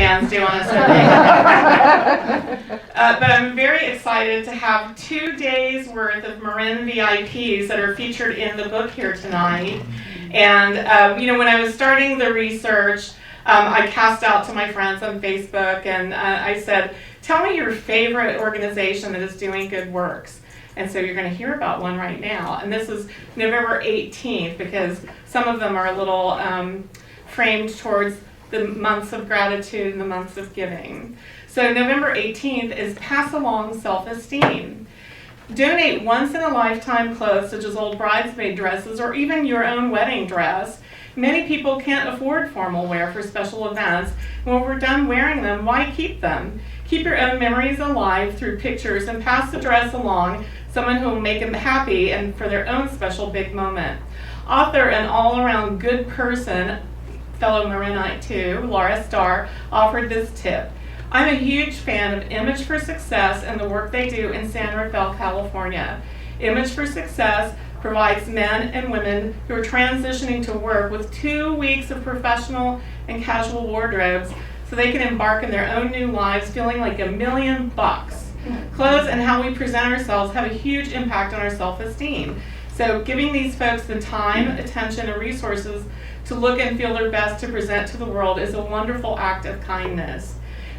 fans do on a Sunday. But I'm very excited to have 2 days worth of Marin VIPs that are featured in the book here tonight. And when I was starting the research, I cast out to my friends on Facebook and I said, tell me your favorite organization that is doing good works. And so you're going to hear about one right now. And this is November 18th because some of them are a little framed towards the months of gratitude and the months of giving. So November 18th is Pass Along Self-Esteem. Donate once-in-a-lifetime clothes such as old bridesmaid dresses or even your own wedding dress. Many people can't afford formal wear for special events. When we're done wearing them, why keep them? Keep your own memories alive through pictures and pass the dress along someone who will make them happy and for their own special big moment. Author and all-around good person, fellow Marinite too, Laura Starr, offered this tip. I'm a huge fan of Image for Success and the work they do in San Rafael, California. Image for Success provides men and women who are transitioning to work with 2 weeks of professional and casual wardrobes so they can embark in their own new lives feeling like $1 million. Clothes and how we present ourselves have a huge impact on our self-esteem. So giving these folks the time, attention, and resources to look and feel their best to present to the world is a wonderful act of kindness.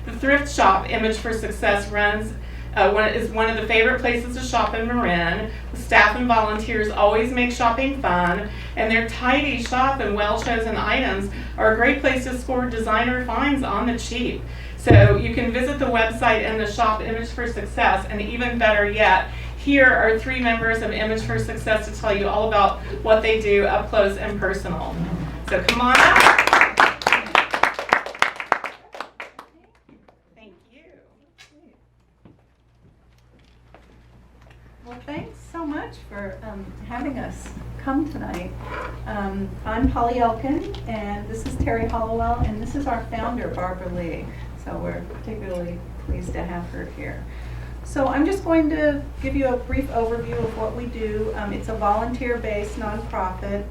The thrift shop Image for Success runs is one of the favorite places to shop in Marin. The staff and volunteers always make shopping fun, and their tidy shop and well-chosen items are a great place to score designer finds on the cheap. So you can visit the website and the shop Image for Success, and even better yet, here are 3 members of Image for Success to tell you all about what they do up close and personal. So come on up. Well, thanks so much for having us come tonight. I'm Polly Elkin, and this is Terry Hollowell, and this is our founder, Barbara Lee. So we're particularly pleased to have her here. So I'm just going to give you a brief overview of what we do. It's a volunteer-based nonprofit.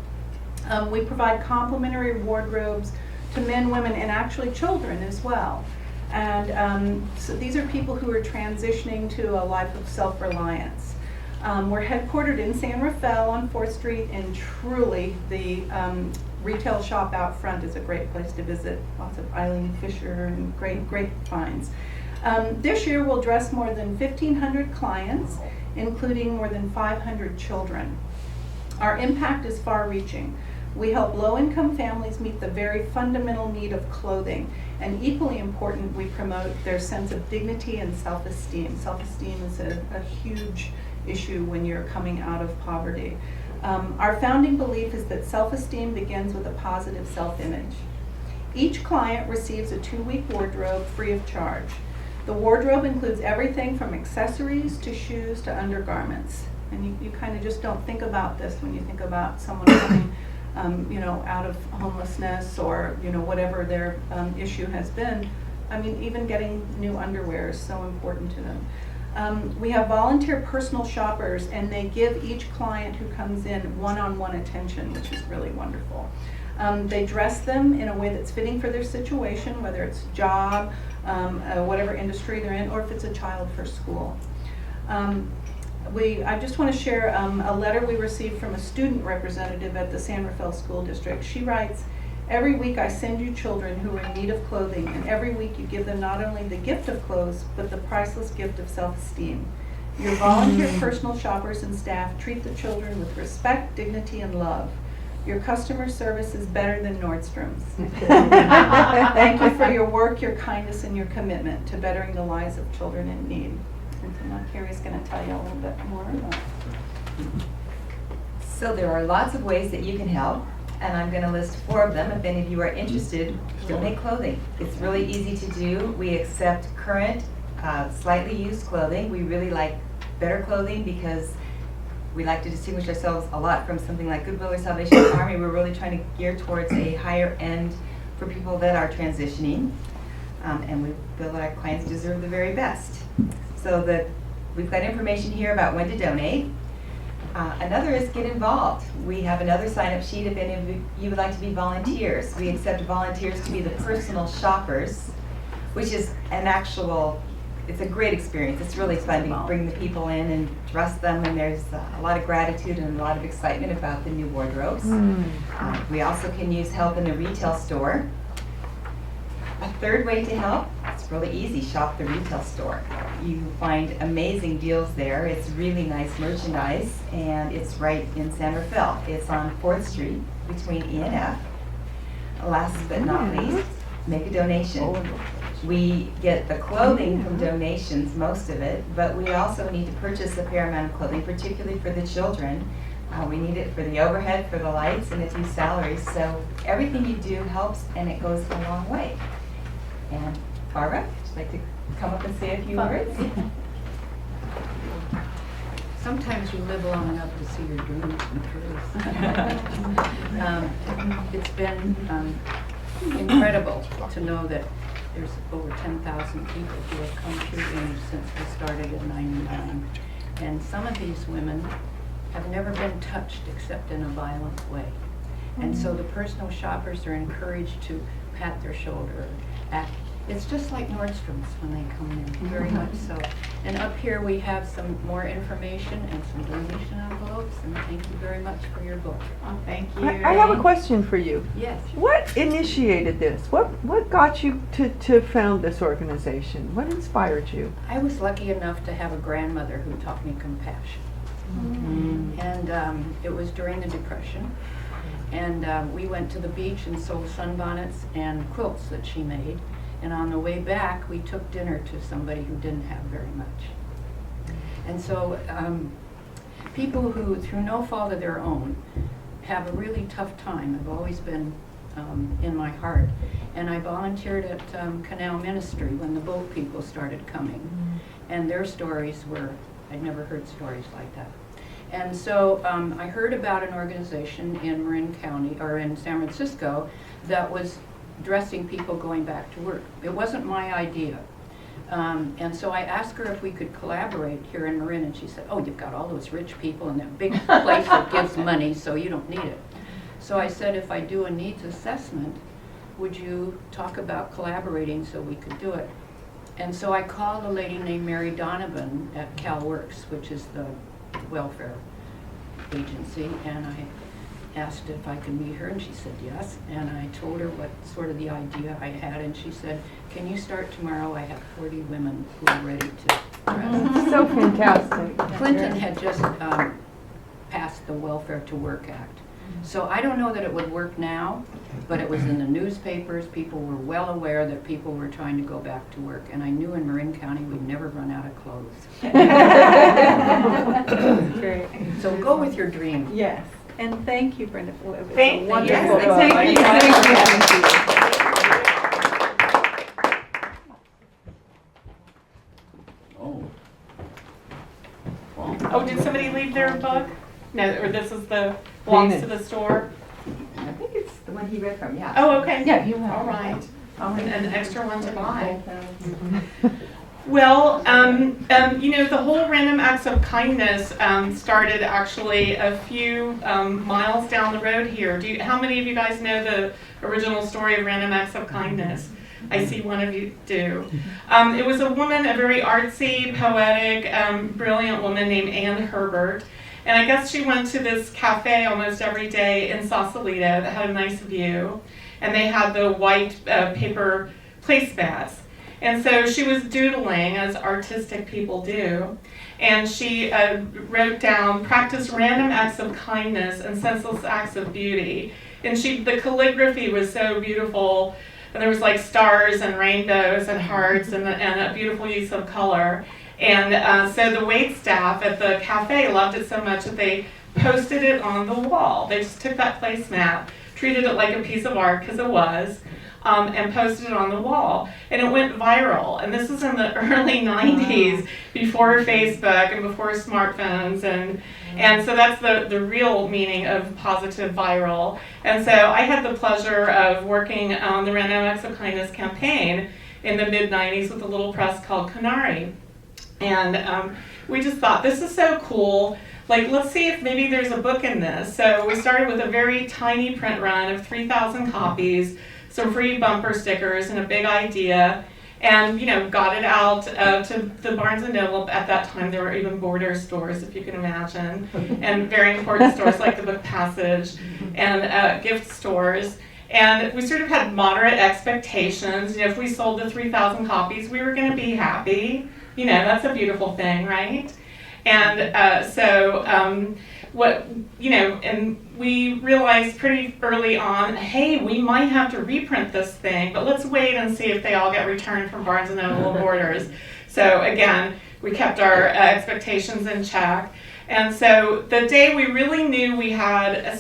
We provide complimentary wardrobes to men, women, and actually children as well. And so these are people who are transitioning to a life of self-reliance. We're headquartered in San Rafael on 4th Street, and truly the retail shop out front is a great place to visit. Lots of Eileen Fisher and great finds. This year we'll dress more than 1,500 clients, including more than 500 children. Our impact is far-reaching. We help low-income families meet the very fundamental need of clothing, and equally important, we promote their sense of dignity and self-esteem. Self-esteem is a huge issue when you're coming out of poverty. Our founding belief is that self-esteem begins with a positive self-image. Each client receives a 2-week wardrobe free of charge. The wardrobe includes everything from accessories to shoes to undergarments. And you kind of just don't think about this when you think about someone coming out of homelessness or, whatever their issue has been. I mean, even getting new underwear is so important to them. We have volunteer personal shoppers, and they give each client who comes in one-on-one attention, which is really wonderful. They dress them in a way that's fitting for their situation, whether it's job, whatever industry they're in, or if it's a child for school. I just want to share a letter we received from a student representative at the San Rafael School District. She writes, "Every week I send you children who are in need of clothing, and every week you give them not only the gift of clothes, but the priceless gift of self-esteem. Your volunteer personal shoppers and staff treat the children with respect, dignity, and love. Your customer service is better than Nordstrom's. Thank you for your work, your kindness, and your commitment to bettering the lives of children in need." And so now Carrie's going to tell you a little bit more about it. So there are lots of ways that you can help, and I'm going to list 4 of them. If any of you are interested, donate clothing. It's really easy to do. We accept current, slightly used clothing. We really like better clothing because we like to distinguish ourselves a lot from something like Goodwill or Salvation Army. We're really trying to gear towards a higher end for people that are transitioning, and we feel that our clients deserve the very best. So we've got information here about when to donate. Another is get involved. We have another sign-up sheet if any of you would like to be volunteers. We accept volunteers to be the personal shoppers. which is it's a great experience. It's really fun to bring the people in and dress them, and there's a lot of gratitude and a lot of excitement about the new wardrobes. We also can use help in the retail store. A third way to help, it's really easy, shop the retail store. You find amazing deals there. It's really nice merchandise, and it's right in San Rafael. It's on 4th Street between E and F. Last but not least, make a donation. We get the clothing from donations, most of it, but we also need to purchase a fair amount of clothing, particularly for the children. We need it for the overhead, for the lights, and a few salaries. So everything you do helps, and it goes a long way. And Barbara, would you like to come up and say a few words? Sometimes you live long enough to see your dreams come true. It's been incredible to know that there's over 10,000 people who have come through Image since we started in '99. And some of these women have never been touched except in a violent way. And so the personal shoppers are encouraged to pat their shoulder, act. It's just like Nordstrom's when they come in, very much so. And up here we have some more information and some donation envelopes, and thank you very much for your book. Oh, thank you. I have a question for you. Yes. What initiated this? What got you to found this organization? What inspired you? I was lucky enough to have a grandmother who taught me compassion. And it was during the Depression. And we went to the beach and sold sunbonnets and quilts that she made. And on the way back, we took dinner to somebody who didn't have very much. And so people who, through no fault of their own, have a really tough time have always been in my heart. And I volunteered at Canal Ministry when the boat people started coming. And their stories were, I'd never heard stories like that. And so I heard about an organization in Marin County, or in San Francisco, that was dressing people going back to work. It wasn't my idea. And so I asked her if we could collaborate here in Marin, and she said, oh, you've got all those rich people in that big place that gives money, so you don't need it. So I said, if I do a needs assessment, would you talk about collaborating so we could do it? And so I called a lady named Mary Donovan at CalWorks, which is the welfare agency, and I asked if I could meet her, and she said yes. And I told her what sort of the idea I had, and she said, can you start tomorrow? I have 40 women who are ready to dress. So fantastic. Clinton had just passed the Welfare to Work Act. So I don't know that it would work now, but it was in the newspapers. People were well aware that people were trying to go back to work, and I knew in Marin County we'd never run out of clothes. Great. So go with your dream. Yes. And thank you, Brenda, for it was Thank a you. wonderful Yes, book. thank you. Oh, did somebody leave their book? No, or this is the belongs to the store? I think it's the one he read from, yeah. Oh, okay. Yeah, you have. All right. An extra one to buy. Mhm. Well, you know, the whole Random Acts of Kindness started actually a few miles down the road here. How many of you guys know the original story of Random Acts of Kindness? I see one of you do. It was a woman, a very artsy, poetic, brilliant woman named Anne Herbert. And I guess she went to this cafe almost every day in Sausalito that had a nice view. And they had the white paper placemats. And so she was doodling, as artistic people do, and she wrote down, practice random acts of kindness and senseless acts of beauty. And the calligraphy was so beautiful, and there was like stars and rainbows and hearts and a beautiful use of color. And so the wait staff at the cafe loved it so much that they posted it on the wall. They just took that placemat, treated it like a piece of art, because it was, and posted it on the wall. And it went viral. And this was in the early 90s, before Facebook and before smartphones. And so that's the real meaning of positive viral. And so I had the pleasure of working on the Random Acts of Kindness campaign in the mid-90s with a little press called Canary. And we just thought, this is so cool. Like, let's see if maybe there's a book in this. So we started with a very tiny print run of 3,000 copies, some free bumper stickers, and a big idea. and got it out to the Barnes and Noble. At that time, there were even border stores, if you can imagine, and very important stores like the Book Passage and gift stores. And we sort of had moderate expectations. If we sold the 3,000 copies, we were going to be happy. That's a beautiful thing, right? And and we realized pretty early on, hey, we might have to reprint this thing, but let's wait and see if they all get returned from Barnes & Noble and Borders. So again, we kept our expectations in check. And so the day we really knew we had a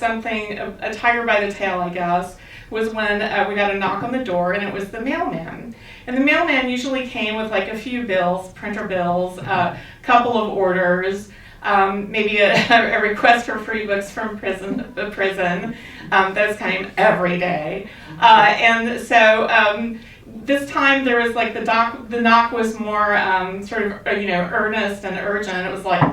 tiger by the tail, I guess, was when we got a knock on the door, and it was the mailman. And the mailman usually came with like a few bills, printer bills, a couple of orders, maybe a request for free books from prison. Those came every day. And so this time there was like the knock was more sort of earnest and urgent. It was like,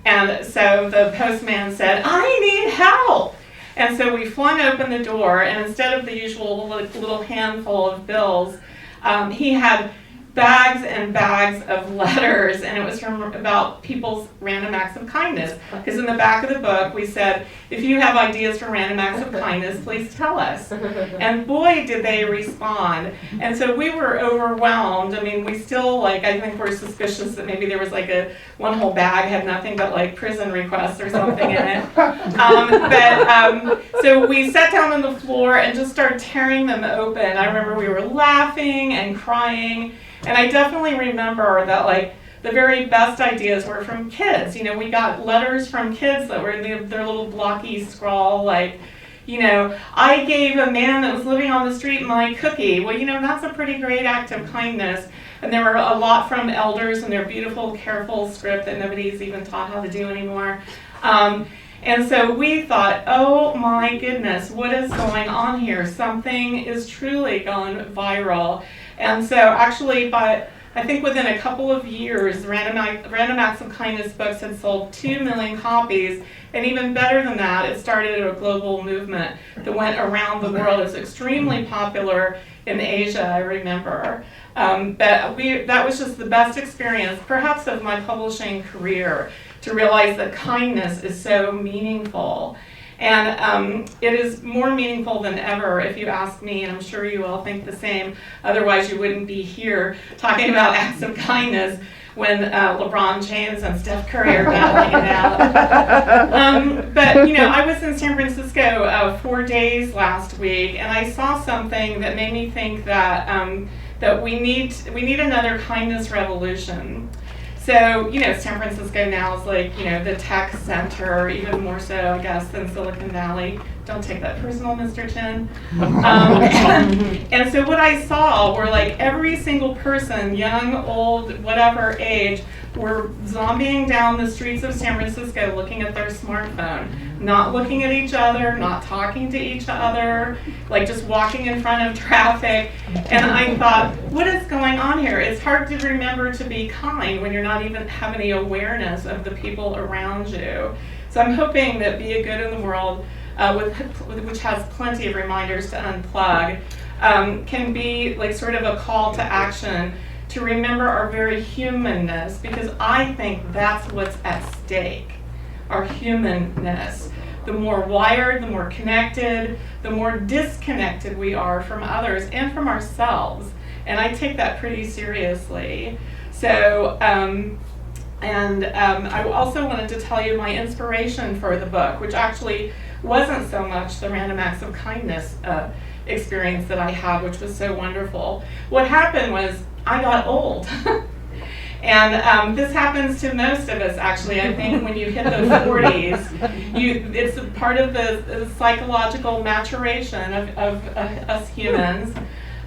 and so the postman said, "I need help." And so we flung open the door, and instead of the usual little handful of bills, he had bags and bags of letters, and it was about people's random acts of kindness. Because in the back of the book, we said, if you have ideas for random acts of kindness, please tell us. And boy, did they respond. And so we were overwhelmed. I mean, we still, I think we're suspicious that maybe there was one whole bag had nothing but prison requests or something in it. So we sat down on the floor and just started tearing them open. I remember we were laughing and crying. And I definitely remember that the very best ideas were from kids. We got letters from kids that were in their little blocky scrawl, I gave a man that was living on the street my cookie. Well, that's a pretty great act of kindness. And there were a lot from elders and their beautiful, careful script that nobody's even taught how to do anymore. And so we thought, oh my goodness, what is going on here? Something is truly gone viral. And so actually, I think within a couple of years, Random Acts of Kindness books had sold 2 million copies. And even better than that, it started a global movement that went around the world. It was extremely popular in Asia, I remember. But that was just the best experience, perhaps, of my publishing career, to realize that kindness is so meaningful. And it is more meaningful than ever, if you ask me, and I'm sure you all think the same. Otherwise, you wouldn't be here talking about acts of kindness when LeBron James and Steph Curry are battling it out. But I was in San Francisco 4 days last week, and I saw something that made me think that that we need another kindness revolution. So, San Francisco now is the tech center, even more so, I guess, than Silicon Valley. Don't take that personal, Mr. Chin. And so what I saw were every single person, young, old, whatever age, were zombieing down the streets of San Francisco looking at their smartphone, not looking at each other, not talking to each other, just walking in front of traffic. And I thought, what is going on here? It's hard to remember to be kind when you're not even have any awareness of the people around you. So I'm hoping that Be a Good in the World, which has plenty of reminders to unplug, can be sort of a call to action to remember our very humanness, because I think that's what's at stake, our humanness. The more wired, the more connected, the more disconnected we are from others and from ourselves. And I take that pretty seriously. So, I also wanted to tell you my inspiration for the book, which actually wasn't so much the Random Acts of Kindness experience that I had, which was so wonderful. What happened was I got old. And this happens to most of us, actually. I think when you hit the 40s, it's a part of the psychological maturation of us humans,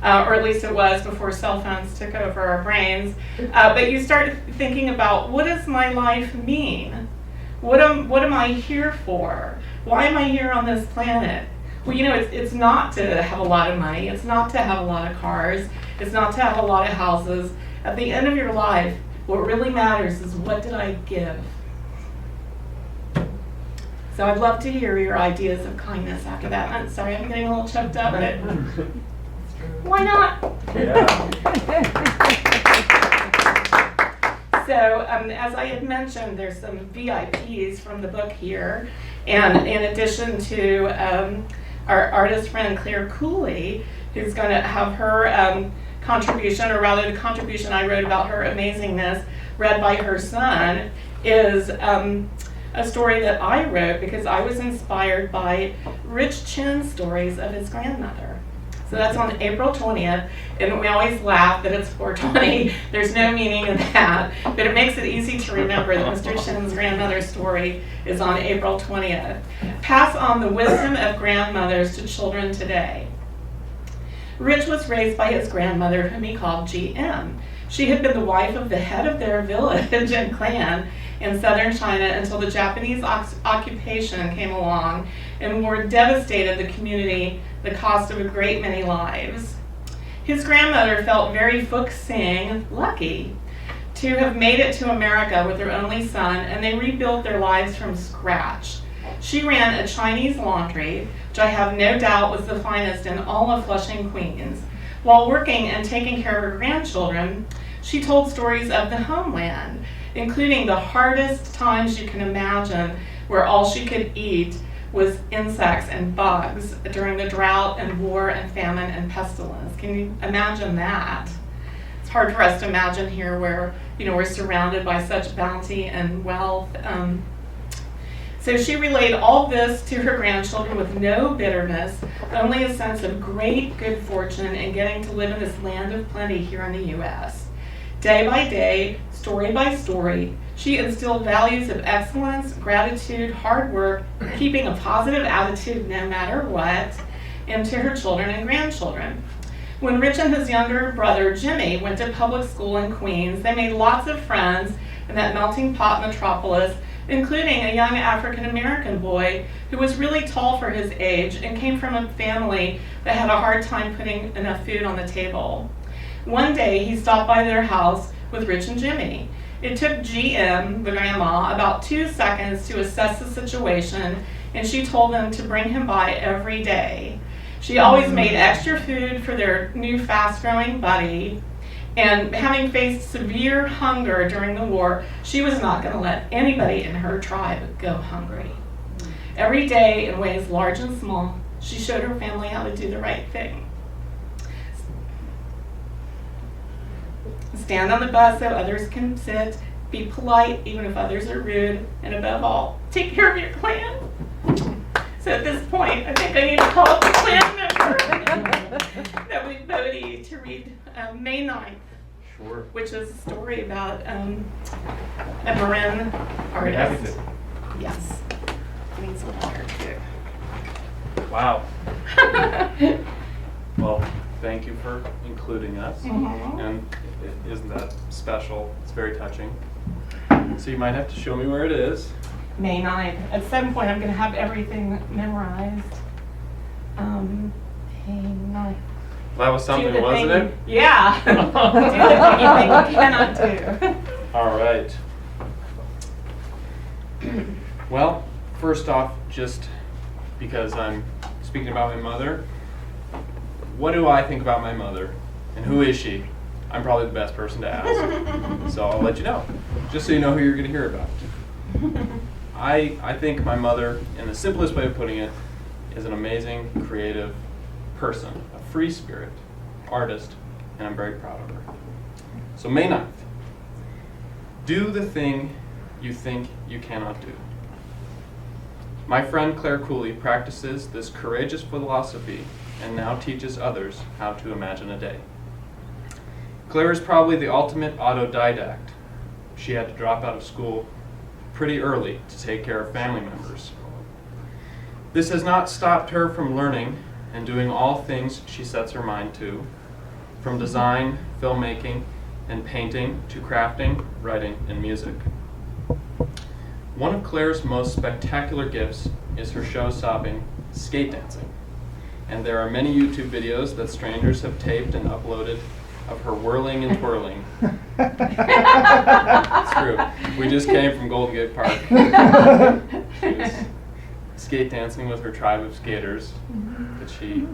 or at least it was before cell phones took over our brains. But you start thinking about, what does my life mean? What am I here for? Why am I here on this planet? Well, it's not to have a lot of money. It's not to have a lot of cars. It's not to have a lot of houses. At the end of your life, what really matters is, what did I give? So I'd love to hear your ideas of kindness after that. I'm sorry, I'm getting a little choked up, but why not? Yeah. as I had mentioned, there's some VIPs from the book here. And in addition to our artist friend Claire Cooley, who's going to have her contribution, or rather the contribution I wrote about her amazingness, read by her son, is a story that I wrote because I was inspired by Rich Chin's stories of his grandmother. So that's on April 20th, and we always laugh that it's 420. There's no meaning in that, but it makes it easy to remember that Mr. Chin's grandmother's story is on April 20th. Pass on the wisdom of grandmothers to children today. Rich was raised by his grandmother, whom he called GM. She had been the wife of the head of their village and clan in southern China until the Japanese occupation came along and war devastated the community, the cost of a great many lives. His grandmother felt very lucky to have made it to America with their only son, and they rebuilt their lives from scratch. She ran a Chinese laundry, which I have no doubt was the finest in all of Flushing, Queens. While working and taking care of her grandchildren, she told stories of the homeland, including the hardest times you can imagine, where all she could eat was insects and bugs during the drought and war and famine and pestilence. Can you imagine that? It's hard for us to imagine here where, we're surrounded by such bounty and wealth. So she relayed all this to her grandchildren with no bitterness, only a sense of great good fortune in getting to live in this land of plenty here in the U.S. Day by day, story by story, she instilled values of excellence, gratitude, hard work, keeping a positive attitude no matter what, into her children and grandchildren. When Rich and his younger brother, Jimmy, went to public school in Queens, they made lots of friends in that melting pot metropolis, including a young African-American boy who was really tall for his age and came from a family that had a hard time putting enough food on the table. One day, he stopped by their house with Rich and Jimmy. It took GM, the grandma, about 2 seconds to assess the situation, and she told them to bring him by every day. She always made extra food for their new fast-growing buddy, and having faced severe hunger during the war, she was not going to let anybody in her tribe go hungry. Every day, in ways large and small, she showed her family how to do the right thing. Stand on the bus so others can sit, be polite even if others are rude, and above all, take care of your clan. So at this point, I think I need to call up the clan member that we voted to read May 9th. Sure. Which is a story about a Marin artist. Yes. I need some water too. Wow. Well, thank you for including us. Mm-hmm. And isn't that special? It's very touching. So you might have to show me where it is. May 9th. At some point, I'm going to have everything memorized. May 9th. That was something, wasn't it? Yeah. Do the thing you cannot do. All right. Well, first off, just because I'm speaking about my mother, what do I think about my mother? And who is she? I'm probably the best person to ask. So I'll let you know, just so you know who you're going to hear about. I think my mother, in the simplest way of putting it, is an amazing, creative person, a free spirit, artist, and I'm very proud of her. So May 9th, do the thing you think you cannot do. My friend Claire Cooley practices this courageous philosophy and now teaches others how to imagine a day. Claire is probably the ultimate autodidact. She had to drop out of school pretty early to take care of family members. This has not stopped her from learning and doing all things she sets her mind to, from design, filmmaking, and painting to crafting, writing, and music. One of Claire's most spectacular gifts is her show-stopping skate dancing, and there are many YouTube videos that strangers have taped and uploaded of her whirling and twirling. It's true. We just came from Golden Gate Park. She was skate dancing with her tribe of skaters that she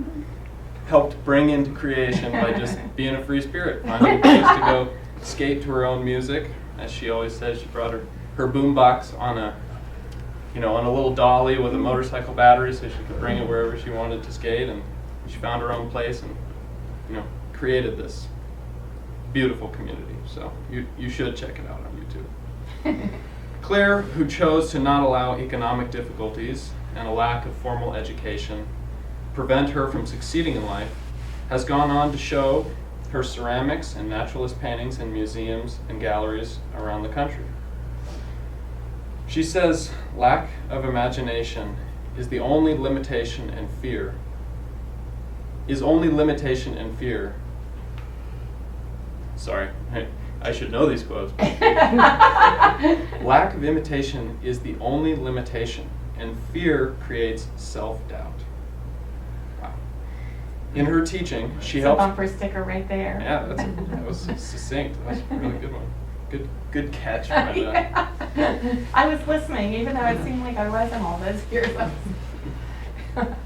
helped bring into creation by just being a free spirit, finding a place to go skate to her own music, as she always says. She brought her boombox on a little dolly with a motorcycle battery so she could bring it wherever she wanted to skate, and she found her own place and created this beautiful community. So you should check it out on YouTube. Claire, who chose to not allow economic difficulties and a lack of formal education prevent her from succeeding in life, has gone on to show her ceramics and naturalist paintings in museums and galleries around the country. She says lack of imagination is the only limitation and fear. Sorry, I should know these quotes. Lack of imitation is the only limitation, and fear creates self-doubt. Wow. In her teaching, she It's a helps. bumper sticker right there. Yeah, that was succinct. That was a really good one. Good catch, Brenda. Yeah. I was listening, even though it seemed like I wasn't all those years. Well,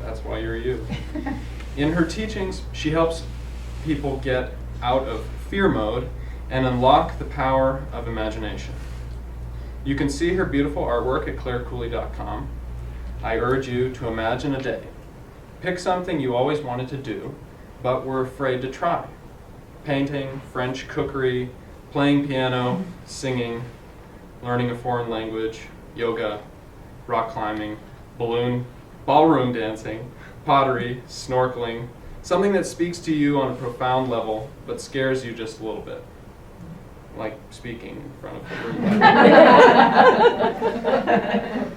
that's why you're you. In her teachings, she helps people get out of fear mode and unlock the power of imagination. You can see her beautiful artwork at clairecooley.com. I urge you to imagine a day. Pick something you always wanted to do, but were afraid to try. Painting, French cookery, playing piano, singing, learning a foreign language, yoga, rock climbing, ballroom dancing, pottery, snorkeling, something that speaks to you on a profound level but scares you just a little bit, like speaking in front of the room.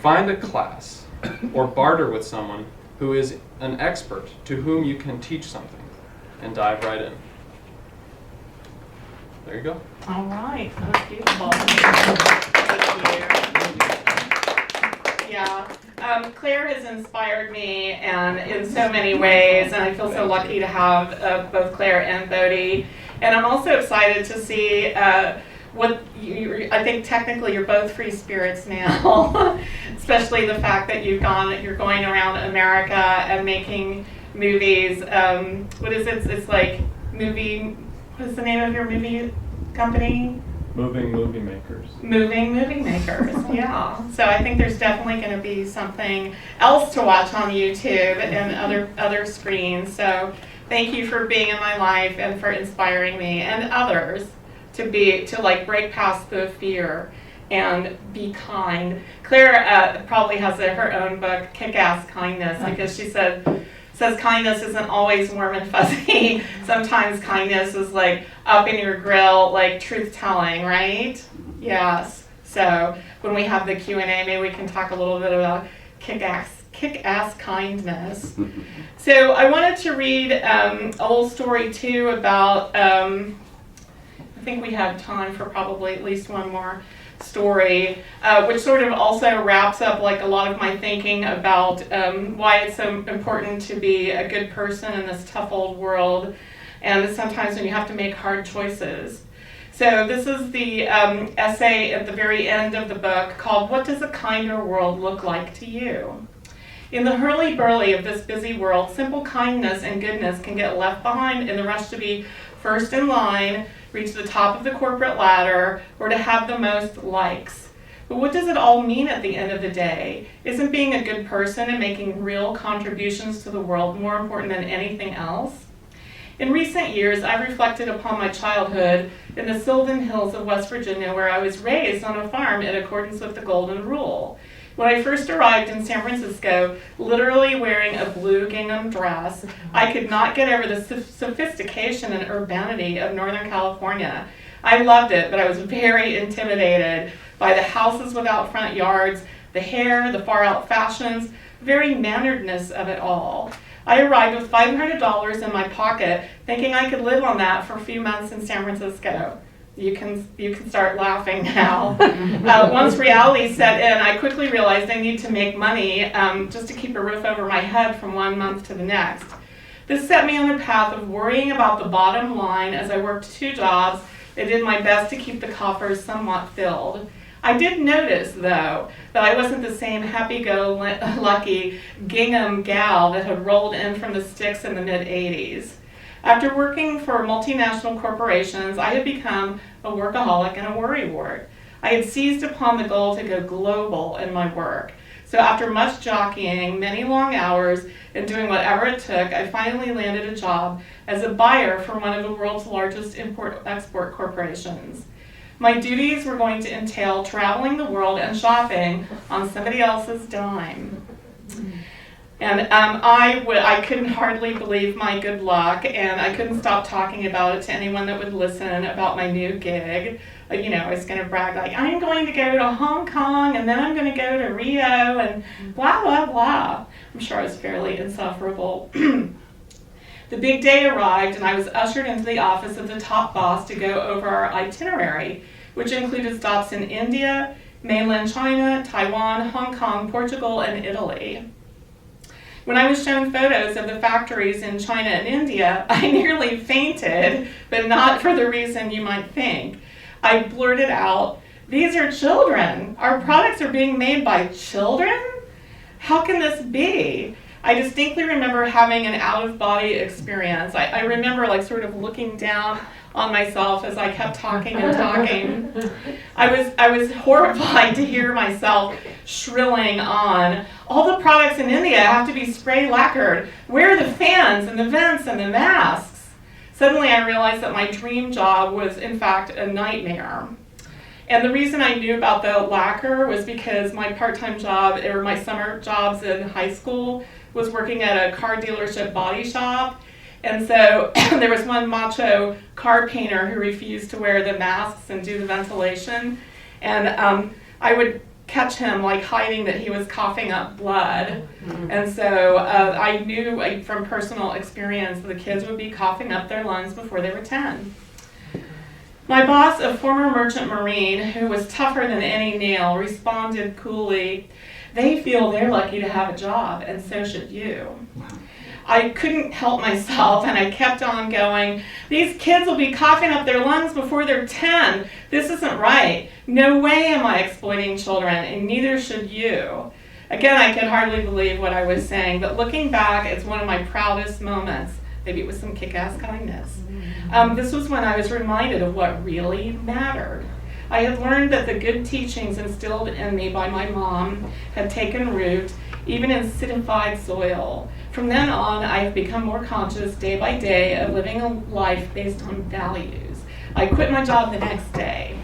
Find a class or barter with someone who is an expert to whom you can teach something and dive right in. There you go. All right, that was beautiful. Thank you. Yeah, Claire has inspired me and in so many ways, and I feel so lucky to have both Claire and Bodhi. And I'm also excited to see what I think technically you're both free spirits now, especially the fact that you're going around America and making movies. What is it? It's like what is the name of your movie company? Moving Movie Makers. Moving Movie Makers, yeah. So I think there's definitely going to be something else to watch on YouTube and other screens. So thank you for being in my life and for inspiring me and others to break past the fear and be kind. Claire probably has her own book, Kick-Ass Kindness, because she says kindness isn't always warm and fuzzy. Sometimes kindness is like up in your grill, like truth telling, right? Yes. So when we have the Q&A, maybe we can talk a little bit about kick-ass kindness. So I wanted to read a little story too about, I think we have time for probably at least one more story, which sort of also wraps up like a lot of my thinking about why it's so important to be a good person in this tough old world, and sometimes when you have to make hard choices. So this is the essay at the very end of the book called "What Does a Kinder World Look Like to You?" In the hurly-burly of this busy world, simple kindness and goodness can get left behind in the rush to be first in line, reach the top of the corporate ladder, or to have the most likes. But what does it all mean at the end of the day? Isn't being a good person and making real contributions to the world more important than anything else? In recent years, I've reflected upon my childhood in the Sylvan Hills of West Virginia, where I was raised on a farm in accordance with the Golden Rule. When I first arrived in San Francisco, literally wearing a blue gingham dress, I could not get over the sophistication and urbanity of Northern California. I loved it, but I was very intimidated by the houses without front yards, the hair, the far-out fashions, very manneredness of it all. I arrived with $500 in my pocket, thinking I could live on that for a few months in San Francisco. You can start laughing now. Once reality set in, I quickly realized I need to make money just to keep a roof over my head from 1 month to the next. This set me on a path of worrying about the bottom line as I worked 2 jobs and did my best to keep the coffers somewhat filled. I did notice, though, that I wasn't the same happy-go-lucky gingham gal that had rolled in from the sticks in the mid-'80s. After working for multinational corporations, I had become a workaholic and a worrywart. I had seized upon the goal to go global in my work. So after much jockeying, many long hours, and doing whatever it took, I finally landed a job as a buyer for one of the world's largest import-export corporations. My duties were going to entail traveling the world and shopping on somebody else's dime. And I couldn't hardly believe my good luck, and I couldn't stop talking about it to anyone that would listen about my new gig. You know, I was going to brag like, I'm going to go to Hong Kong, and then I'm going to go to Rio, and blah, blah, blah. I'm sure I was fairly insufferable. The big day arrived, and I was ushered into the office of the top boss to go over our itinerary, which included stops in India, mainland China, Taiwan, Hong Kong, Portugal, and Italy. When I was shown photos of the factories in China and India, I nearly fainted, but not for the reason you might think. I blurted out, "These are children. Our products are being made by children? How can this be?" I distinctly remember having an out-of-body experience. I remember like sort of looking down on myself as I kept talking and talking. I was horrified to hear myself shrilling on, "All the products in India have to be spray lacquered. Where are the fans and the vents and the masks?" Suddenly I realized that my dream job was in fact a nightmare. And the reason I knew about the lacquer was because my part-time job, or my summer jobs in high school, was working at a car dealership body shop. And so there was one macho car painter who refused to wear the masks and do the ventilation. And I would catch him like hiding that he was coughing up blood. And so I knew from personal experience that the kids would be coughing up their lungs before they were 10. My boss, a former merchant marine who was tougher than any nail, responded coolly, "They feel they're lucky to have a job, and so should you." I couldn't help myself, and I kept on going, "These kids will be coughing up their lungs before they're 10. This isn't right. No way am I exploiting children, and neither should you." Again, I could hardly believe what I was saying, but looking back, it's one of my proudest moments. Maybe it was some kick-ass kindness. This was when I was reminded of what really mattered. I had learned that the good teachings instilled in me by my mom had taken root, even in acidified soil. From then on, I have become more conscious day by day of living a life based on values. I quit my job the next day.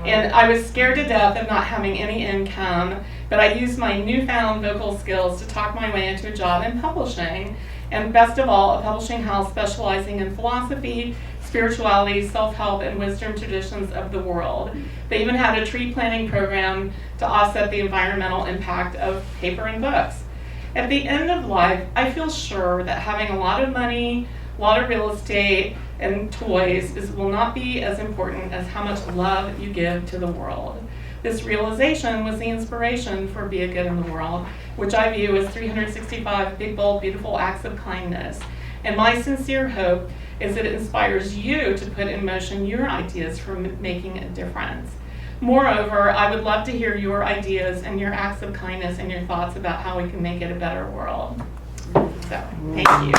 And I was scared to death of not having any income, but I used my newfound vocal skills to talk my way into a job in publishing, and best of all, a publishing house specializing in philosophy, spirituality, self-help, and wisdom traditions of the world. They even had a tree planting program to offset the environmental impact of paper and books. At the end of life, I feel sure that having a lot of money, a lot of real estate, and toys will not be as important as how much love you give to the world. This realization was the inspiration for Be a Good in the World, which I view as 365 big, bold, beautiful acts of kindness. And my sincere hope is that it inspires you to put in motion your ideas for making a difference. Moreover, I would love to hear your ideas and your acts of kindness and your thoughts about how we can make it a better world. So, thank you.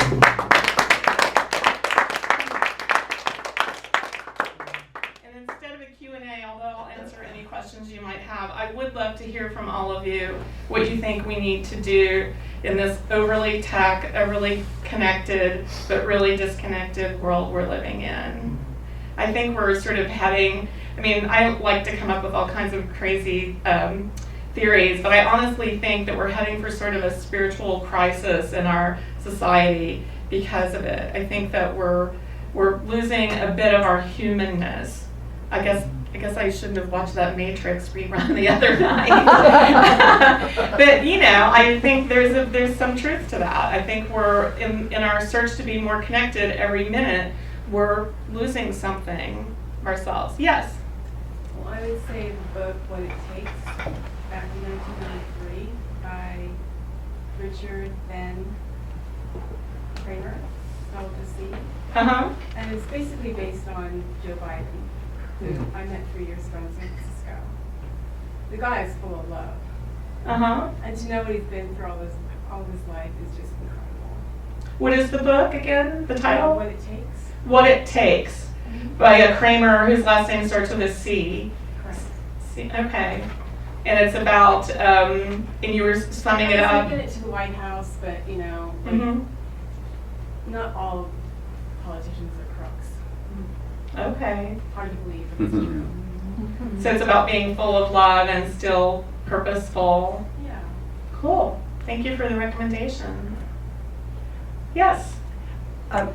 Instead of a Q&A, although I'll answer any questions you might have, I would love to hear from all of you what you think we need to do in this overly tech, overly connected, but really disconnected world we're living in. I think we're sort of heading, I like to come up with all kinds of crazy theories, but I honestly think that we're heading for sort of a spiritual crisis in our society because of it. I think that we're losing a bit of our humanness. I guess I shouldn't have watched that Matrix rerun the other night. But I think there's some truth to that. I think we're in our search to be more connected every minute, we're losing something ourselves. Yes. Well, I would say the book What It Takes, back in 1993 by Richard Van Kramer, spelled with a C. And it's basically based on Joe Biden, who I met 3 years ago in San Francisco. The guy is full of love. And to know what he's been through all his life is just incredible. What is the book again? The title? What it takes. What It Takes, by a Kramer whose last name starts with a C. Correct. C. Okay. And it's about, and you were summing it I up. was linking it to the White House, but you know, like, Mhm. not all politicians are crooks. Okay. Hard to believe, but it's true. So it's about being full of love and still purposeful. Yeah. Cool. Thank you for the recommendation. Yes.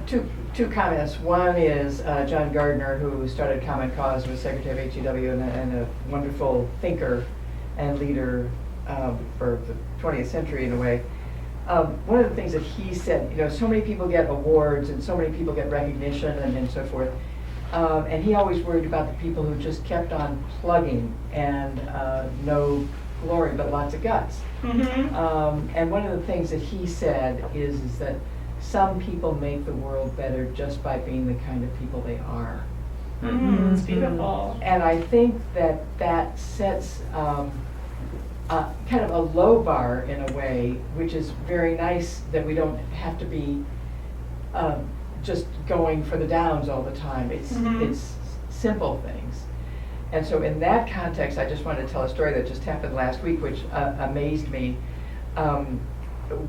Two comments. One is John Gardner, who started Common Cause, was secretary of HEW and a wonderful thinker and leader for the 20th century in a way. One of the things that he said, you know, so many people get awards and so many people get recognition and so forth. And he always worried about the people who just kept on plugging and no glory but lots of guts. Mm-hmm. And one of the things that he said is that some people make the world better just by being the kind of people they are. Mm-hmm. It's beautiful. And I think that that sets kind of a low bar in a way, which is very nice that we don't have to be just going for the downs all the time. It's simple things. And so in that context, I just wanted to tell a story that just happened last week, which amazed me.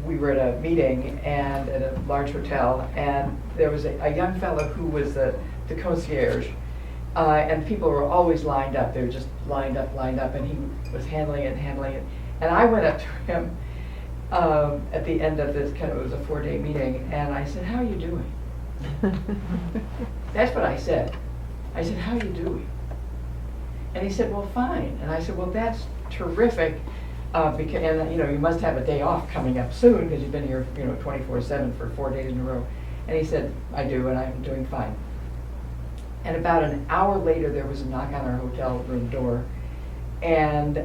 We were at a meeting and at a large hotel, and there was a young fellow who was the concierge, and people were always lined up. They were just lined up, and he was handling it. And I went up to him at the end of this, it was a 4-day meeting, and I said, "How are you doing?" That's what I said. I said, "How are you doing?" And he said, "Well, fine." And I said, "Well, that's terrific. Because, and you know, you must have a day off coming up soon because you've been here, 24/7 for 4 days in a row." And he said, "I do, and I'm doing fine." And about an hour later, there was a knock on our hotel room door, and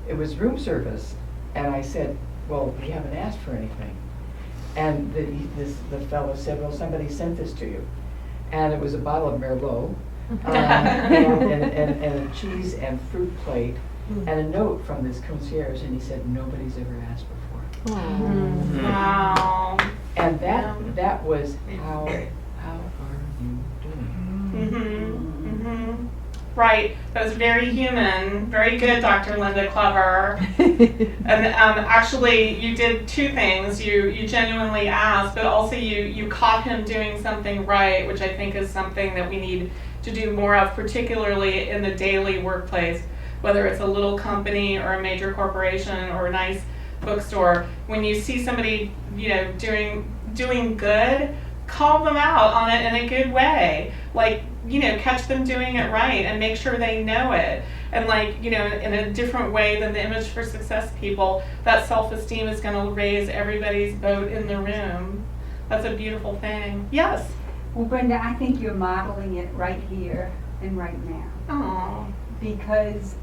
it was room service. And I said, "Well, we haven't asked for anything." And the fellow said, "Well, somebody sent this to you," and it was a bottle of Merlot, and a cheese and fruit plate. And a note from this concierge, and he said, "Nobody's ever asked before." Wow. And that was how are you doing? Mm-hmm. Mm-hmm. Right. That was very human. Very good, Dr. Linda Clever. And actually, you did two things. You genuinely asked, but also you caught him doing something right, which I think is something that we need to do more of, particularly in the daily workplace. Whether it's a little company or a major corporation or a nice bookstore, when you see somebody, doing good, call them out on it in a good way. Like, catch them doing it right and make sure they know it. And in a different way than the Image for Success people, that self-esteem is going to raise everybody's boat in the room. That's a beautiful thing. Yes? Well, Brenda, I think you're modeling it right here and right now. Aww. Because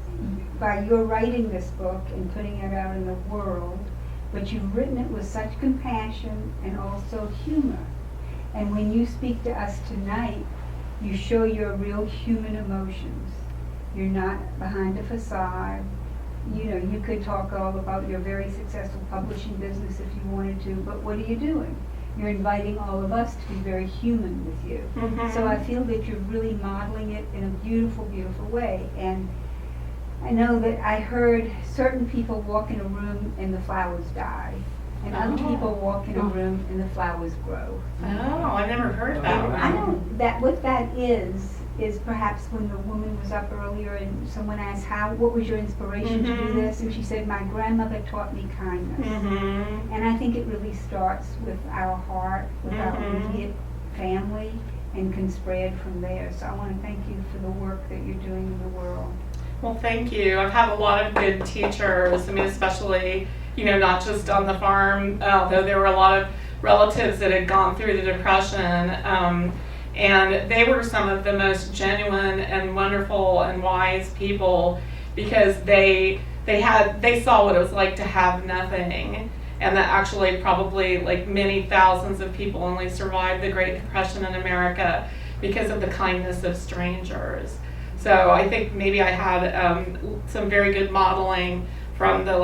by your writing this book and putting it out in the world, but you've written it with such compassion and also humor. And when you speak to us tonight, you show your real human emotions. You're not behind a facade. You could talk all about your very successful publishing business if you wanted to, but what are you doing? You're inviting all of us to be very human with you. Mm-hmm. So I feel that you're really modeling it in a beautiful, beautiful way. And I know that I heard certain people walk in a room and the flowers die, and other people walk in a room and the flowers grow. Oh, I never heard that And one. I know that what that is perhaps when the woman was up earlier and someone asked, what was your inspiration to do this? And she said, "My grandmother taught me kindness." Mm-hmm. And I think it really starts with our heart, with our immediate family, and can spread from there. So I want to thank you for the work that you're doing in the world. Well, thank you. I've had a lot of good teachers. I mean, especially, not just on the farm, though there were a lot of relatives that had gone through the Depression. And they were some of the most genuine and wonderful and wise people because they saw what it was like to have nothing. And that actually probably many thousands of people only survived the Great Depression in America because of the kindness of strangers. So I think maybe I had some very good modeling from the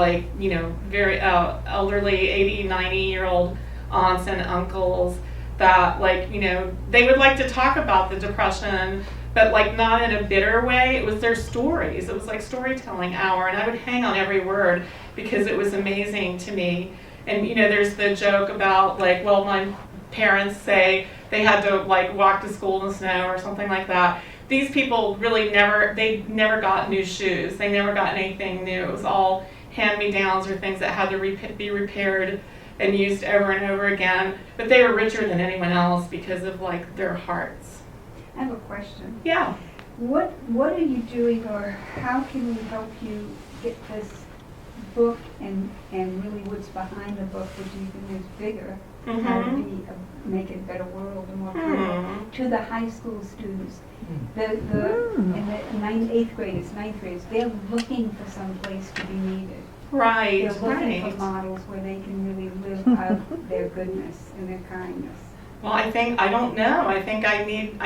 very elderly 80, 90-year-old aunts and uncles that, like, you know, they would like to talk about the Depression, but like not in a bitter way. It was their stories. It was like storytelling hour, and I would hang on every word because it was amazing to me. And you know, there's the joke about like, well, my parents say they had to like walk to school in the snow or something like that. These people really they never got new shoes. They never got anything new. It was all hand-me-downs or things that had to be repaired and used over and over again. But they were richer than anyone else because of like their hearts. I have a question. Yeah. What are you doing, or how can we help you get this book and really what's behind the book, which even is bigger, how to make it a better world, a more friendly, to the high school students, and the 8th graders, 9th graders, they're looking for some place to be needed. Right. They're looking Right. for models where they can really live out their goodness and their kindness. Well, I don't know. I think I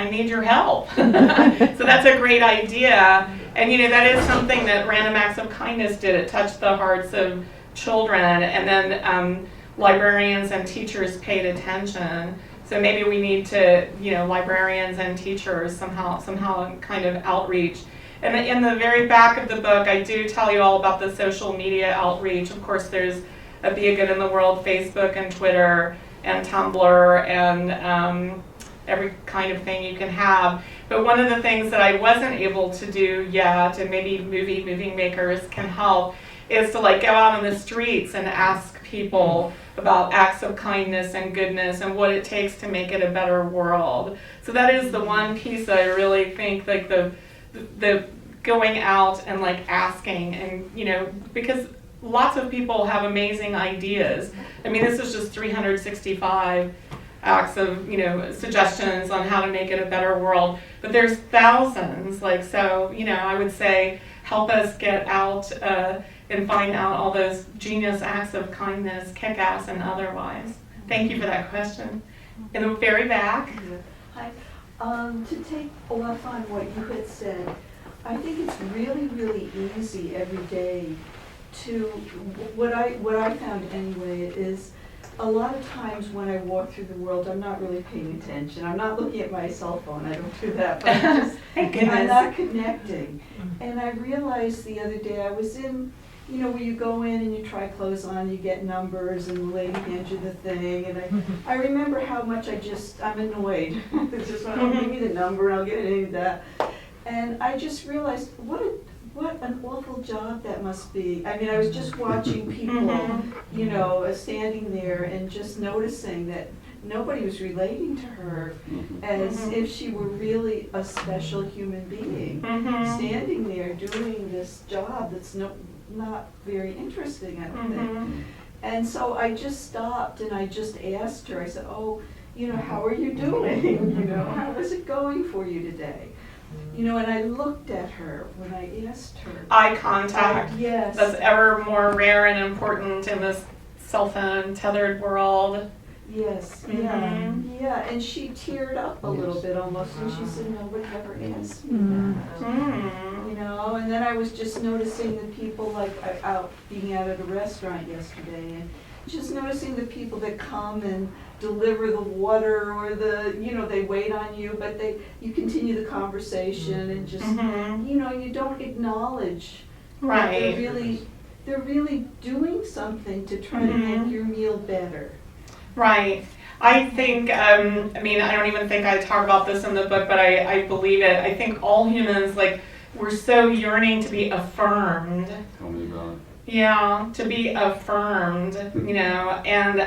need your help. So that's a great idea. And you know, that is something that Random Acts of Kindness did. It touched the hearts of children, and then librarians and teachers paid attention. So maybe we need to, you know, librarians and teachers somehow kind of outreach. And in the very back of the book, I do tell you all about the social media outreach. Of course, there's a Be a Good in the World Facebook and Twitter and Tumblr and every kind of thing you can have. But one of the things that I wasn't able to do yet, and maybe movie makers can help, is to like go out on the streets and ask people about acts of kindness and goodness and what it takes to make it a better world. So that is the one piece that I really think, like the going out and like asking, and you know, because lots of people have amazing ideas. I mean, this is just 365 acts of, you know, suggestions on how to make it a better world, but there's thousands. Like, so, you know, I would say help us get out and find out all those genius acts of kindness, kick-ass and otherwise. Thank you for that question. In the very back. Hi. To take off on what you had said, I think it's really, really easy every day to, what I found anyway, is a lot of times when I walk through the world, I'm not really paying attention. I'm not looking at my cell phone. I don't do that. But I'm not connecting. And I realized the other day, I was in, you know, where you go in and you try clothes on, you get numbers, and the lady hands you the thing. And I remember how much I'm annoyed. It's just, well, give me the number, I'll get any of that. And I just realized what an awful job that must be. I mean, I was just watching people, you know, standing there and just noticing that nobody was relating to her as if she were really a special human being, standing there doing this job that's not very interesting, I don't think. And so I just stopped and I just asked her, I said, oh, you know, how are you doing? You know, how is it going for you today? You know, and I looked at her when I asked her. Eye contact. Yes. That's ever more rare and important in this cell phone tethered world. Yes, yeah, and she teared up a little bit almost, and she said, nobody ever asked me that. You know, and then I was just noticing the people, like being out at a restaurant yesterday, and just noticing the people that come and deliver the water, or you know, they wait on you, but you continue the conversation and just, you know, you don't acknowledge that they're really doing something to try to make your meal better. Right. I think, I mean, I don't even think I talk about this in the book, but I believe it. I think all humans, like, we're so yearning to be affirmed. Tell me about it. Yeah, to be affirmed, you know, and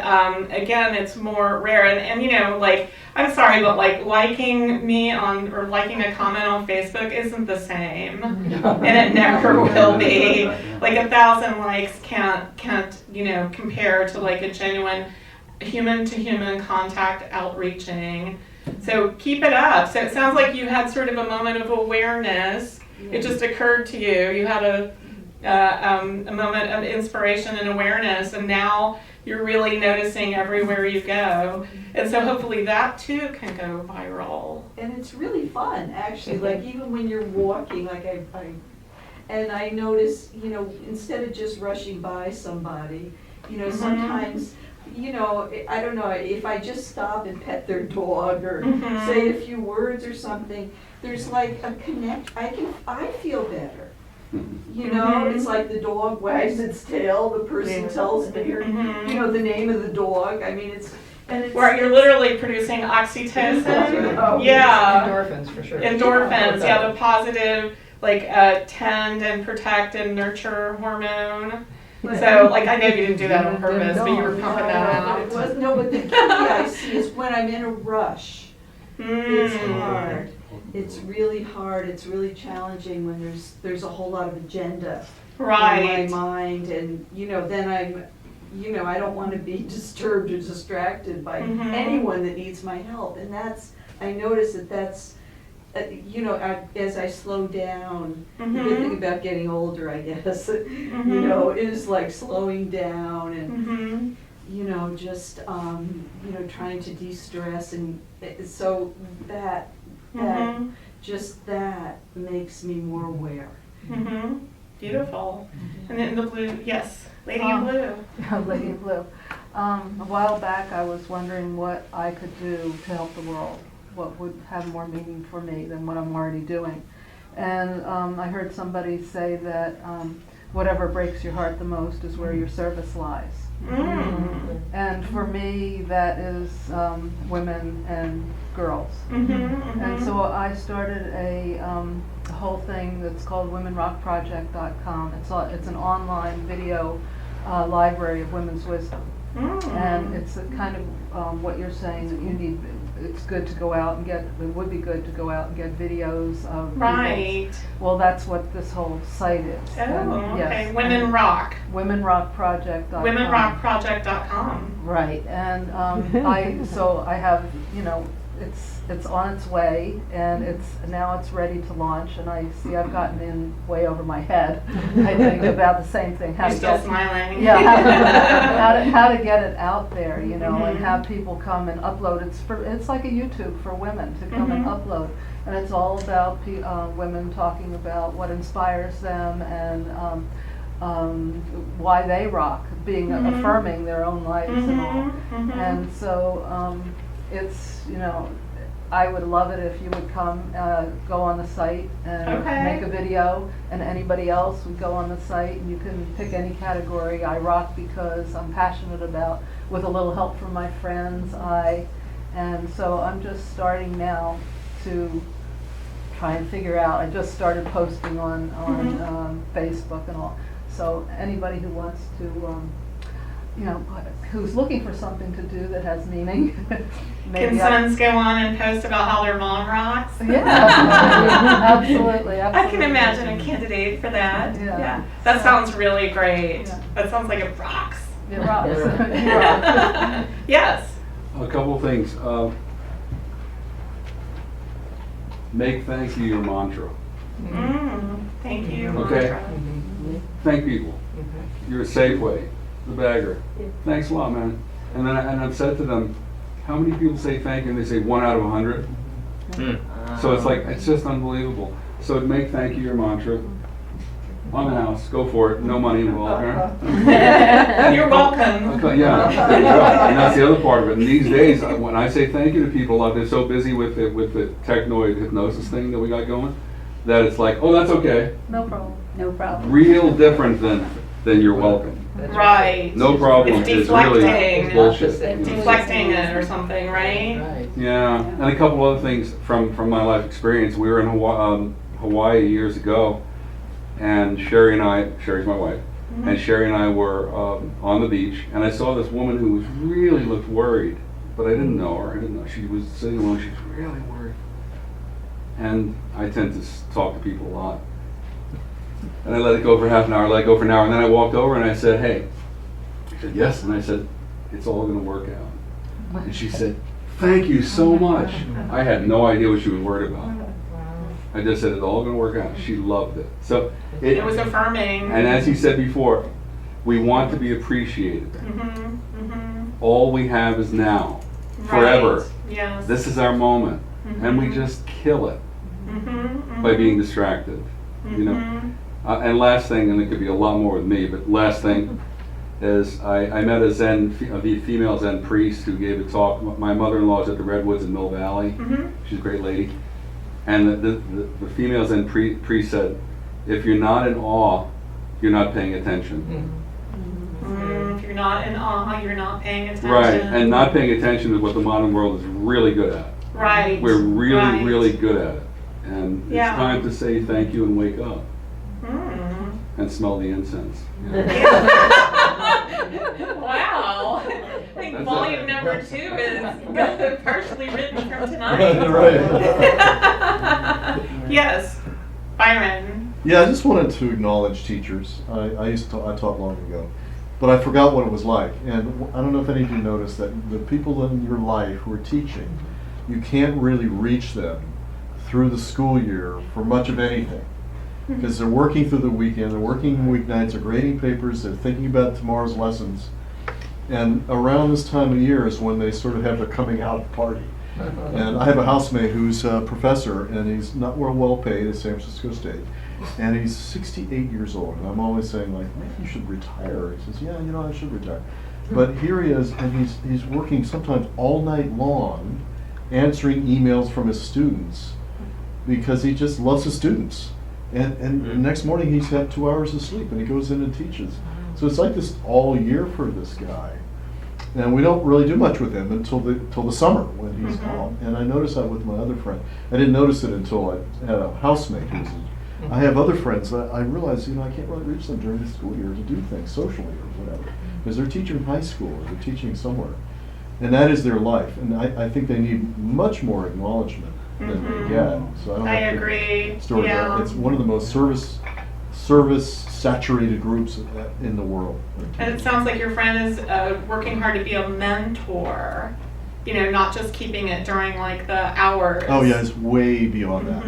again, it's more rare. And you know, like, I'm sorry, but like liking me or liking a comment on Facebook isn't the same, and it never will be. Like 1,000 likes can't, you know, compare to like a genuine human-to-human contact outreaching. So keep it up. So it sounds like you had sort of a moment of awareness. It just occurred to you. You had a moment of inspiration and awareness, and now you're really noticing everywhere you go. And so hopefully that too can go viral. And it's really fun, actually. Like even when you're walking, like I notice, you know, instead of just rushing by somebody, you know, sometimes, you know, I don't know, if I just stop and pet their dog or Mhm. say a few words or something, there's like a connect, I feel better. You know, Mhm. it's like the dog wags its tail, the person tells me, or, Mhm. you know, the name of the dog, I mean, it's. Where you're literally producing oxytocin. Oh. Yeah. Endorphins, for sure. Endorphins, yeah, the positive, like, tend and protect and nurture hormone. So, like, I know you didn't do that on purpose, but you were pumping that But it out. was, no, but the key I see is when I'm in a rush. It's Mm. hard. It's really hard. It's really challenging when there's a whole lot of agenda Right. in my mind, and you know, then I don't want to be disturbed or distracted by Mhm. anyone that needs my help, and I notice that's. You know, as I slow down, the good thing about getting older, I guess, you know, is like slowing down and, Mhm. you know, just, you know, trying to de-stress, and so Mhm. just that makes me more aware. Mhm. Beautiful. And then the blue, yes, Lady in Blue. Lady in Blue. A while back, I was wondering what I could do to help the world, what would have more meaning for me than what I'm already doing. And I heard somebody say that whatever breaks your heart the most is where your service lies. Mm. And for me, that is women and girls. Mhm. And so I started a whole thing that's called womenrockproject.com. It's an online video library of women's wisdom. And it's a kind of what you're saying, that you need, it's good to go out and get, it would be good to go out and get videos of people. Right. Well, that's what this whole site is. Oh, And, yes, okay. Women Rock. Womenrockproject.com. Womenrockproject.com. Right, and I have, you know, it's on its way, and now it's ready to launch, and I see I've gotten in way over my head, I think, about the same thing. How You're to still get- smiling. Yeah, how to get it out there, you know, and Mhm. have people come and upload. It's like a YouTube for women to come and Mhm. upload, and it's all about women talking about what inspires them and why they rock, Mhm. affirming their own lives and all. Mhm. Mhm. And so it's, you know, I would love it if you would come, go on the site and Okay. make a video, and anybody else would go on the site, and you can pick any category. I rock because I'm passionate about, with a little help from my friends, and so I'm just starting now to try and figure out. I just started posting on Facebook and all. So anybody who wants to, you know, who's looking for something to do that has meaning, Can maybe sons go on and post about how their mom rocks? Yeah, absolutely. I can imagine a candidate for that. Yeah. That sounds really great. Yeah. That sounds like it rocks. It rocks. It rocks. Yes. A couple of things. Make thank you your mantra. Thank you. Okay. mantra. Thank people. You're a Safeway, the bagger. Thanks a lot, man. And then I've said to them, how many people say thank you? And they say 1 out of 100. So it's like, it's just unbelievable. So make thank you your mantra. On the house, go for it. No money involved. Right? You're welcome. Okay, yeah, there you go. And that's the other part of it. And these days, when I say thank you to people, they're so busy with the technoid hypnosis thing that we got going, that it's like, oh, that's okay. No problem. No problem. Real different than you're welcome. Right. No problem. It's It's really deflecting. bullshit. Deflecting it or something, right? Right. Yeah, and a couple other things from my life experience. We were in Hawaii years ago, and Sherry's my wife, and Sherry and I were on the beach, and I saw this woman who really looked worried, but I didn't know her. I didn't know she was sitting alone. She was really worried, and I tend to talk to people a lot. And I let it go for half an hour, let it go for an hour, and then I walked over and I said, hey. She said, yes, and I said, it's all going to work out. And she said, thank you so much. I had no idea what she was worried about. I just said, it's all going to work out. She loved it. So It was affirming. and as he said before, we want to be appreciated. All we have is now, forever. Right. Yes. This is our moment, and we just kill it by being distracted. You know. And last thing, and it could be a lot more with me, but last thing, is I met a female Zen priest who gave a talk. My mother-in-law is at the Redwoods in Mill Valley. She's a great lady. And the female Zen priest said, if you're not in awe, you're not paying attention. If you're not in awe, you're not paying attention. Right, and not paying attention is what the modern world is really good at. Right. We're really, right. really good at it. And it's Yeah. time to say thank you and wake up Mm. and smell the incense. Wow. I think That's volume it. number 2 is partially written from tonight. Right. Yes, Byron. Yeah, I just wanted to acknowledge teachers. I taught long ago, but I forgot what it was like. And I don't know if any of you noticed that the people in your life who are teaching, you can't really reach them through the school year for much of anything. Because they're working through the weekend, they're working weeknights, they're grading papers, they're thinking about tomorrow's lessons. And around this time of year is when they sort of have their coming out party. And I have a housemate who's a professor, and he's not well paid at San Francisco State. And he's 68 years old. And I'm always saying, like, maybe you should retire. He says, yeah, you know, I should retire. But here he is, and he's working sometimes all night long, answering emails from his students, because he just loves his students. And the next morning he's had 2 hours of sleep, and he goes in and teaches. So it's like this all year for this guy. And we don't really do much with him until the summer when he's out. And I noticed that with my other friend. I didn't notice it until I had a housemate who was I have other friends that I realize, you know, I can't really reach them during the school year to do things socially or whatever. Because they're teaching high school or they're teaching somewhere. And that is their life. And I think they need much more acknowledgement than they get. So I don't have to agree. story Yeah. that. It's one of the most service saturated groups in the world. And it sounds like your friend is working hard to be a mentor. You know, not just keeping it during like the hours. Oh yeah, it's way beyond that.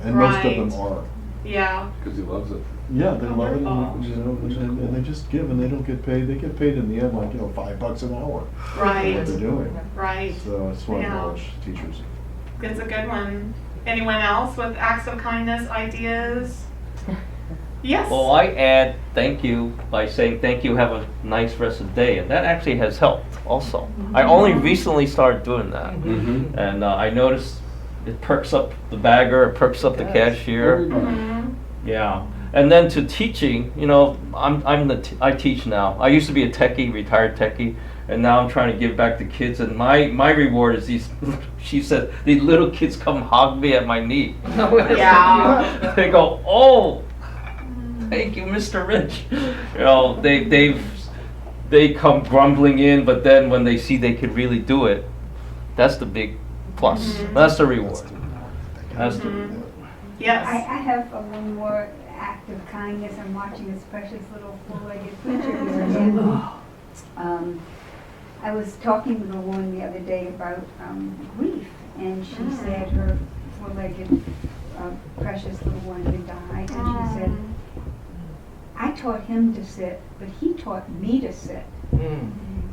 And most of them Right. are. Yeah. Because he loves it. Yeah, they love it, Wonderful. and, you know, and they just give, and they don't get paid. They get paid in the end, like, you know, $5 an hour for what Right. they're doing. Right. So I just want to Yeah. acknowledge teachers. It's a good one. Anyone else with acts of kindness ideas? Yes. Well, I add thank you by saying thank you, have a nice rest of the day, and that actually has helped also. I only recently started doing that, Mm-hmm. and I noticed it perks up the bagger, it perks up the cashier. Mhm. Yeah, and then to teaching, you know, I teach now. I used to be a techie, retired techie, and now I'm trying to give back to kids. And my reward is these. She said these little kids come hog me at my knee. Yeah. They go, oh, thank you, Mr. Rich. You know, they come grumbling in, but then when they see they can really do it, that's the big plus. Mhm. That's the reward. That's the Mhm. Yes. I have a one more act of kindness. I'm watching this precious little four-legged creature here. And, I was talking with a woman the other day about grief, and she said her four-legged precious little one had died, and she said, I taught him to sit, but he taught me to sit.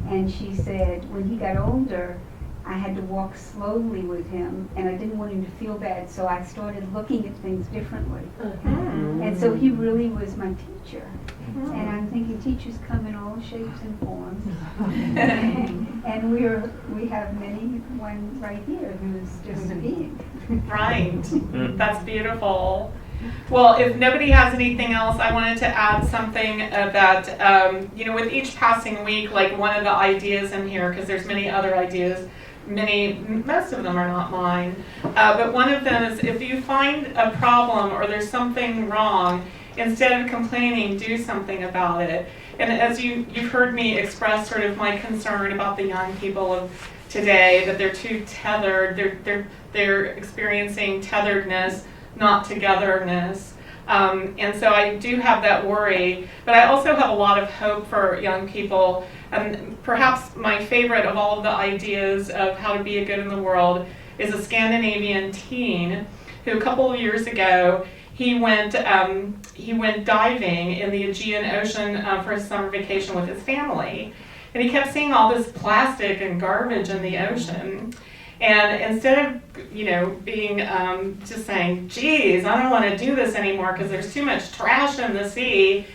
And she said, when he got older, I had to walk slowly with him, and I didn't want him to feel bad, so I started looking at things differently. And so he really was my teacher. And I'm thinking teachers come in all shapes and forms. And we have one right here who's just being. Right. That's beautiful. Well, if nobody has anything else, I wanted to add something that, you know, with each passing week, like one of the ideas in here, because there's many other ideas, most of them are not mine, but one of them is if you find a problem or there's something wrong, instead of complaining, do something about it. And as you've heard me express sort of my concern about the young people of today, that they're too tethered, they're experiencing tetheredness, not togetherness. And so I do have that worry, but I also have a lot of hope for young people. And perhaps my favorite of all of the ideas of how to be a good in the world is a Scandinavian teen who a couple of years ago, he went diving in the Aegean Ocean for his summer vacation with his family. And he kept seeing all this plastic and garbage in the ocean. And instead of, you know, being just saying, geez, I don't want to do this anymore because there's too much trash in the sea,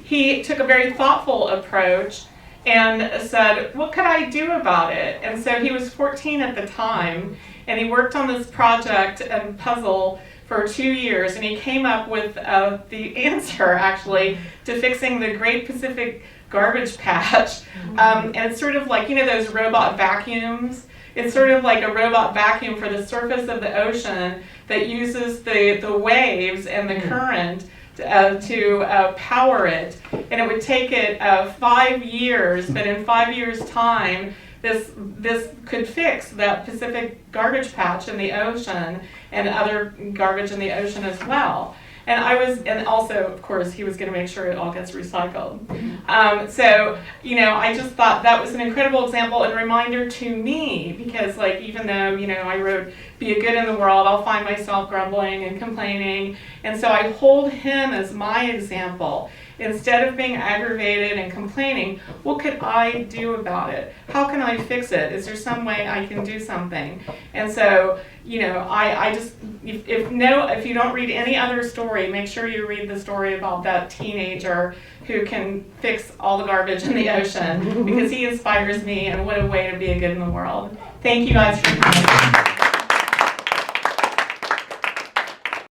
he took a very thoughtful approach and said, what could I do about it? And so he was 14 at the time, and he worked on this project and puzzle for 2 years, and he came up with the answer, actually, to fixing the Great Pacific Garbage Patch. And it's sort of like, you know, those robot vacuums? It's sort of like a robot vacuum for the surface of the ocean that uses the waves and the current to power it. And it would take it 5 years, but in 5 years' time, this could fix that Pacific garbage patch in the ocean and other garbage in the ocean as well. And also, of course, he was going to make sure it all gets recycled. So, you know, I just thought that was an incredible example and reminder to me, because, like, even though, you know, I wrote, be a good in the world, I'll find myself grumbling and complaining. And so I hold him as my example. Instead of being aggravated and complaining, what could I do about it? How can I fix it? Is there some way I can do something? And so, you know, I just, if you don't read any other story, make sure you read the story about that teenager who can fix all the garbage in the ocean, because he inspires me, and what a way to be a good in the world. Thank you guys for coming.